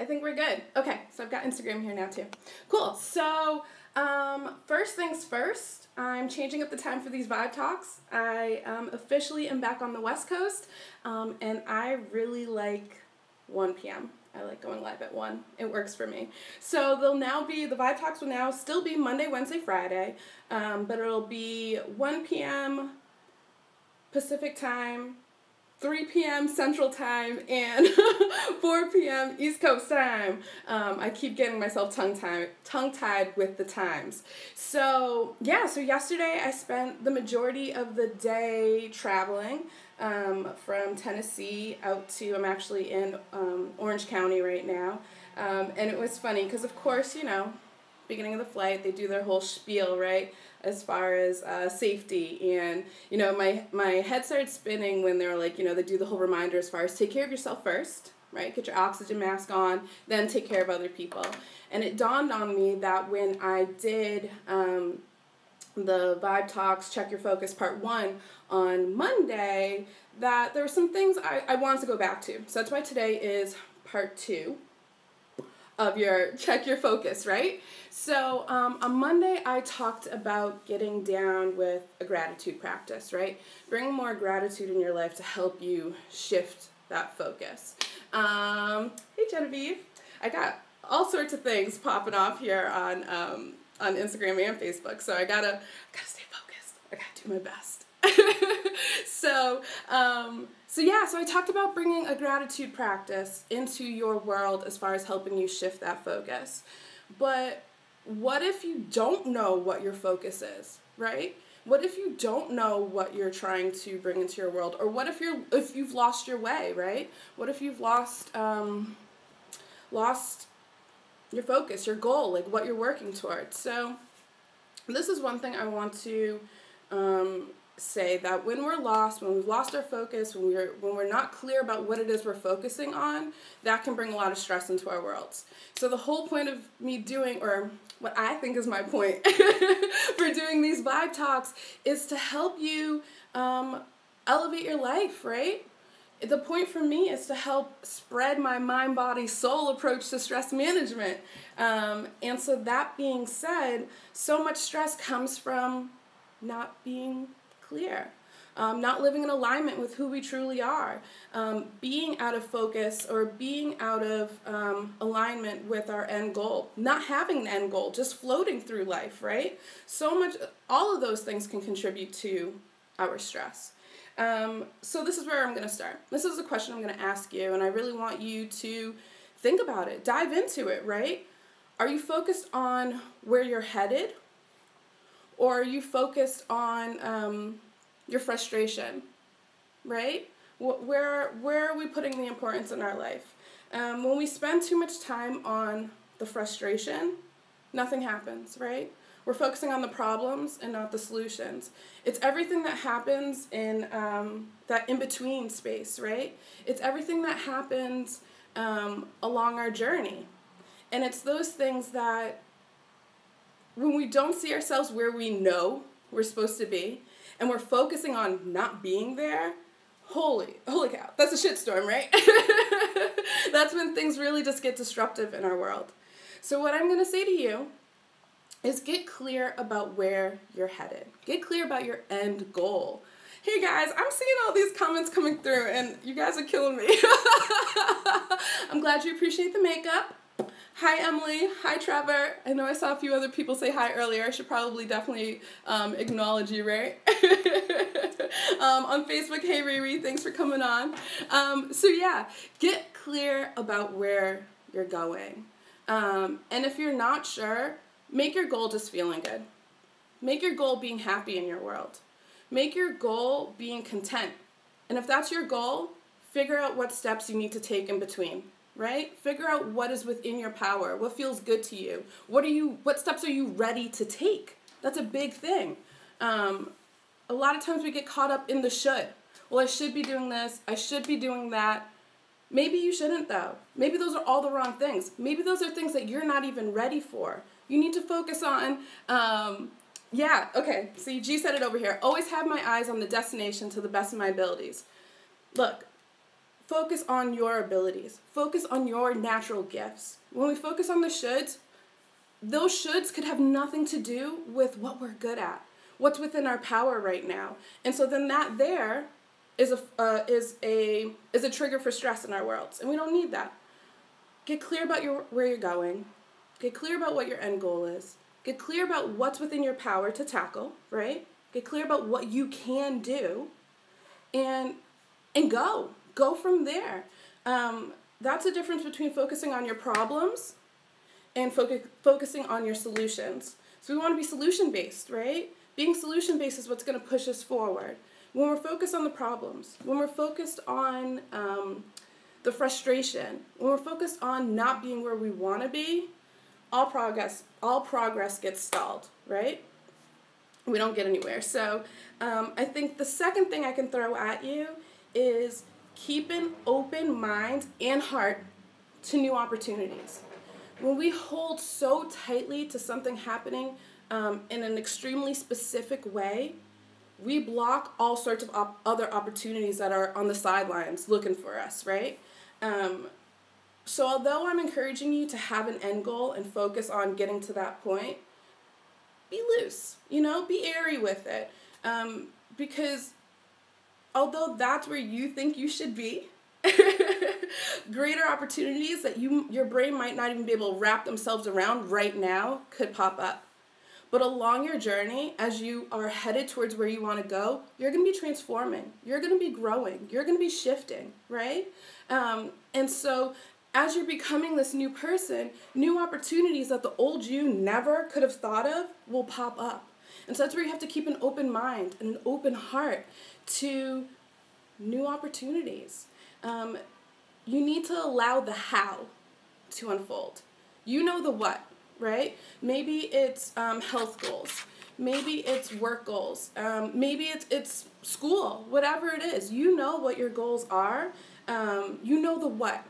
I think we're good. Okay, so I've got Instagram here now too. Cool. So, first things first, I'm changing up the time for these Vibe Talks. I officially am back on the West Coast, and I really like 1 p.m. I like going live at 1. It works for me. So the Vibe Talks will now still be Monday, Wednesday, Friday, but it'll be 1 p.m. Pacific time, 3 p.m. Central Time, and 4 p.m. East Coast Time. I keep getting myself tongue-tied with the times. So, yeah, so yesterday I spent the majority of the day traveling from Tennessee out to, I'm actually in Orange County right now. And it was funny because, of course, you know, beginning of the flight, they do their whole spiel, right, as far as safety. And, you know, my head started spinning when they were like, you know, they do the whole reminder as far as take care of yourself first, right, get your oxygen mask on, then take care of other people. And it dawned on me that when I did the Vibe Talks Check Your Focus Part 1 on Monday, that there were some things I wanted to go back to. So that's why today is Part 2 of your Check Your Focus, right? So on Monday, I talked about getting down with a gratitude practice, right? Bringing more gratitude in your life to help you shift that focus. Hey, Genevieve. I got all sorts of things popping off here on Instagram and Facebook, so I gotta stay focused. I gotta do my best. So I talked about bringing a gratitude practice into your world as far as helping you shift that focus. But what if you don't know what your focus is, right? What if you don't know what you're trying to bring into your world? Or what if you've lost your way, right? What if you've lost your focus, your goal, like what you're working towards? So this is one thing I want to say, that when we're lost, when we've lost our focus, when we're not clear about what it is we're focusing on, that can bring a lot of stress into our worlds. So the whole point of me doing, or what I think is my point for doing these Vibe Talks, is to help you elevate your life, right? The point for me is to help spread my mind, body, soul approach to stress management. And so that being said, so much stress comes from not being clear, not living in alignment with who we truly are, being out of focus or being out of alignment with our end goal, not having an end goal, just floating through life, right? So much, all of those things can contribute to our stress. So this is where I'm going to start. This is a question I'm going to ask you, and I really want you to think about it, dive into it, right? Are you focused on where you're headed? Or are you focused on your frustration, right? Where are we putting the importance in our life? When we spend too much time on the frustration, nothing happens, right? We're focusing on the problems and not the solutions. It's everything that happens in that in-between space, right? It's everything that happens along our journey. And it's those things that when we don't see ourselves where we know we're supposed to be, and we're focusing on not being there, holy cow, that's a shitstorm, right? That's when things really just get disruptive in our world. So what I'm going to say to you is get clear about where you're headed. Get clear about your end goal. Hey guys, I'm seeing all these comments coming through, and you guys are killing me. I'm glad you appreciate the makeup. Hi, Emily. Hi, Trevor. I know I saw a few other people say hi earlier. I should probably definitely acknowledge you, right? On Facebook, hey, Riri, thanks for coming on. So yeah, get clear about where you're going. And if you're not sure, make your goal just feeling good. Make your goal being happy in your world. Make your goal being content. And if that's your goal, figure out what steps you need to take in between. Right? Figure out what is within your power, what feels good to you. What steps are you ready to take? That's a big thing. A lot of times we get caught up in the should. Well, I should be doing this, I should be doing that. Maybe you shouldn't though. Maybe those are all the wrong things. Maybe those are things that you're not even ready for. You need to focus on, yeah, okay, see, G said it over here. Always have my eyes on the destination to the best of my abilities. Look, focus on your abilities. Focus on your natural gifts. When we focus on the shoulds, those shoulds could have nothing to do with what we're good at, what's within our power right now. And so then that there is a trigger for stress in our worlds, and we don't need that. Get clear about where you're going. Get clear about what your end goal is. Get clear about what's within your power to tackle, right? Get clear about what you can do, and go. Go from there. That's the difference between focusing on your problems and focusing on your solutions. So we want to be solution-based, right? Being solution-based is what's going to push us forward. When we're focused on the problems, when we're focused on the frustration, when we're focused on not being where we want to be, all progress gets stalled, right? We don't get anywhere. So I think the second thing I can throw at you is keep an open mind and heart to new opportunities. When we hold so tightly to something happening in an extremely specific way, we block all sorts of other opportunities that are on the sidelines looking for us, right? So although I'm encouraging you to have an end goal and focus on getting to that point, be loose, be airy with it. Because although that's where you think you should be, greater opportunities that your brain might not even be able to wrap themselves around right now could pop up. But along your journey, as you are headed towards where you want to go, you're going to be transforming. You're going to be growing. You're going to be shifting, right? And so as you're becoming this new person, new opportunities that the old you never could have thought of will pop up. And so that's where you have to keep an open mind and an open heart to new opportunities. You need to allow the how to unfold. You know the what, right? Maybe it's health goals. Maybe it's work goals. Maybe it's school, whatever it is. You know what your goals are. You know the what.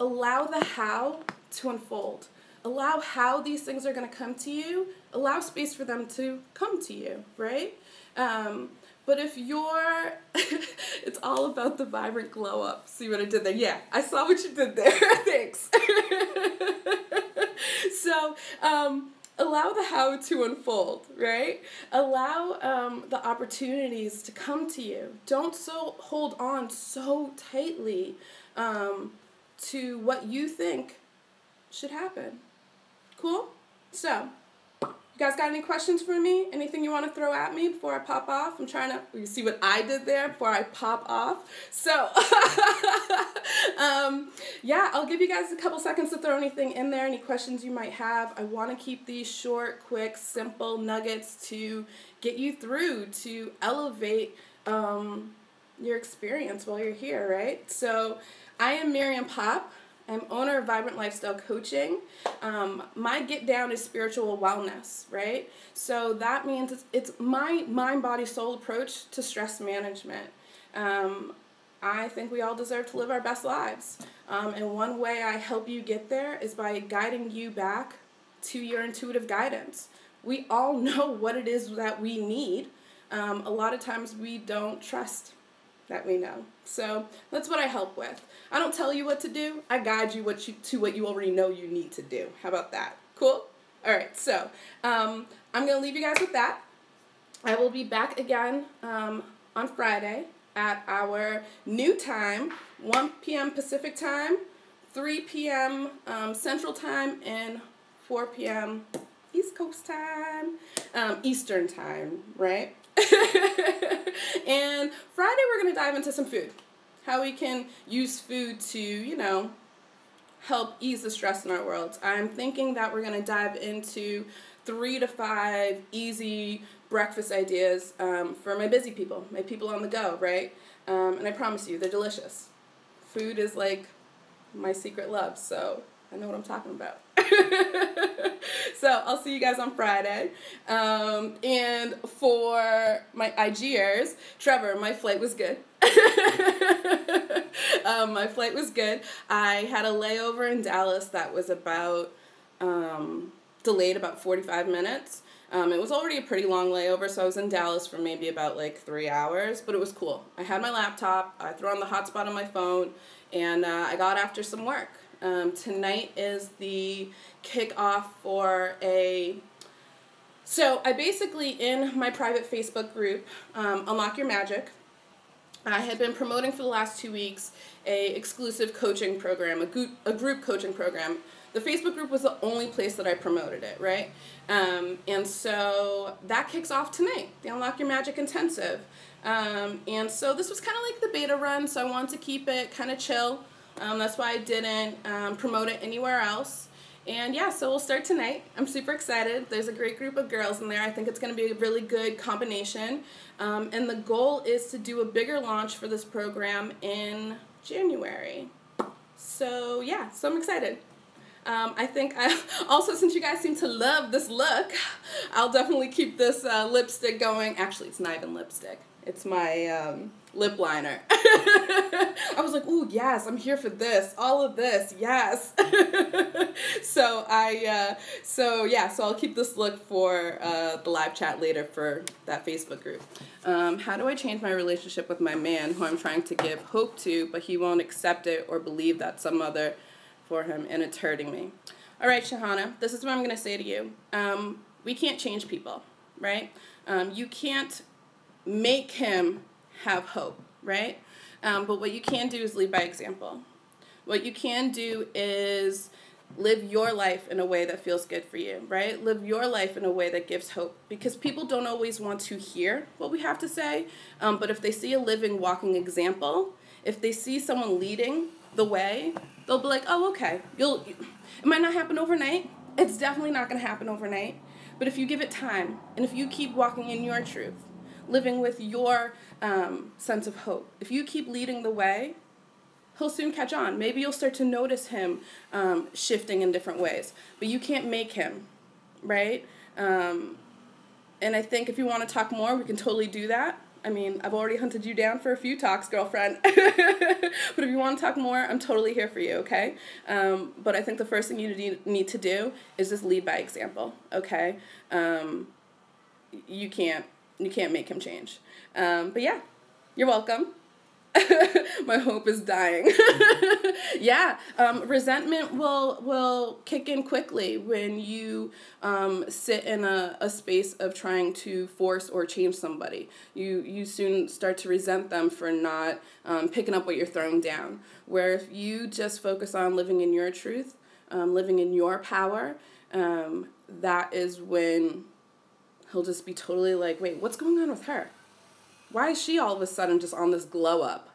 Allow the how to unfold. Allow how these things are going to come to you. Allow space for them to come to you, right? But if you're, it's all about the vibrant glow up. See what I did there? Yeah, I saw what you did there. Thanks. So, allow the how to unfold, right? Allow the opportunities to come to you. Don't hold on so tightly to what you think should happen. Cool? So, you guys got any questions for me? Anything you want to throw at me before I pop off? I'm trying to, you see what I did there before I pop off? So, yeah, I'll give you guys a couple seconds to throw anything in there, any questions you might have. I want to keep these short, quick, simple nuggets to get you through, to elevate your experience while you're here, right? So, I am Miriam Popp. I'm owner of Vibrant Lifestyle Coaching. My get down is spiritual wellness, right? So that means it's my mind, body, soul approach to stress management. I think we all deserve to live our best lives. And one way I help you get there is by guiding you back to your intuitive guidance. We all know what it is that we need. A lot of times we don't trust that we know. So that's what I help with. I don't tell you what to do. I guide you to what you already know you need to do. How about that? Cool? All right, so I'm going to leave you guys with that. I will be back again on Friday at our new time, 1 p.m. Pacific time, 3 p.m. Central time, and 4 p.m. East Coast time, Eastern time, right? And Friday we're going to dive into some food. How we can use food to, help ease the stress in our world. I'm thinking that we're going to dive into 3 to 5 easy breakfast ideas for my busy people, my people on the go, right? And I promise you, they're delicious. Food is like my secret love, so I know what I'm talking about. So I'll see you guys on Friday. And for my IGers, Trevor, my flight was good. My flight was good. I had a layover in Dallas that was about delayed about 45 minutes. It was already a pretty long layover, so I was in Dallas for maybe about like 3 hours, but it was cool. I had my laptop, I threw on the hotspot on my phone, and I got after some work. Tonight is the kickoff for so I basically, in my private Facebook group, Unlock Your Magic, I had been promoting for the last 2 weeks a exclusive coaching program, a group coaching program. The Facebook group was the only place that I promoted it, right? And so that kicks off tonight, the Unlock Your Magic Intensive. And so this was kind of like the beta run, so I wanted to keep it kind of chill. That's why I didn't promote it anywhere else. And yeah, so we'll start tonight. I'm super excited. There's a great group of girls in there. I think it's going to be a really good combination. And the goal is to do a bigger launch for this program in January. So yeah, so I'm excited. I think also, since you guys seem to love this look, I'll definitely keep this lipstick going. Actually, it's not even lipstick. It's my lip liner. I was like, ooh, yes, I'm here for this. All of this, yes. So I'll keep this look for the live chat later for that Facebook group. How do I change my relationship with my man who I'm trying to give hope to, but he won't accept it or believe that some other for him, and it's hurting me? All right, Shahana, this is what I'm going to say to you. We can't change people, right? You can't make him have hope, right? But what you can do is lead by example. What you can do is live your life in a way that feels good for you, right? Live your life in a way that gives hope, because people don't always want to hear what we have to say, but if they see a living, walking example, if they see someone leading the way, they'll be like, oh, okay, it might not happen overnight. It's definitely not going to happen overnight, but if you give it time, and if you keep walking in your truth, living with your sense of hope, if you keep leading the way, he'll soon catch on. Maybe you'll start to notice him shifting in different ways, but you can't make him, right? And I think if you want to talk more, we can totally do that. I mean, I've already hunted you down for a few talks, girlfriend. But if you want to talk more, I'm totally here for you, okay? But I think the first thing you need to do is just lead by example, okay? You can't make him change. But yeah, you're welcome. My hope is dying. Yeah, resentment will kick in quickly when you sit in a space of trying to force or change somebody. You soon start to resent them for not picking up what you're throwing down. Where if you just focus on living in your truth, living in your power, that is when he'll just be totally like, wait, what's going on with her? Why is she all of a sudden just on this glow up?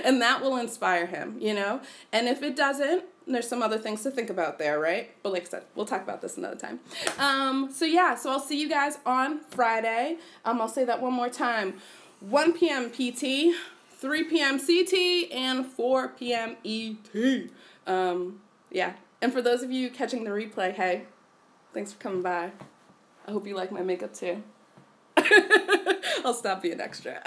And that will inspire him, you know? And if it doesn't, there's some other things to think about there, right? But like I said, we'll talk about this another time. So I'll see you guys on Friday. I'll say that one more time. 1 p.m. PT, 3 p.m. CT, and 4 p.m. ET. Yeah. And for those of you catching the replay, hey, thanks for coming by. I hope you like my makeup too. I'll stop being extra.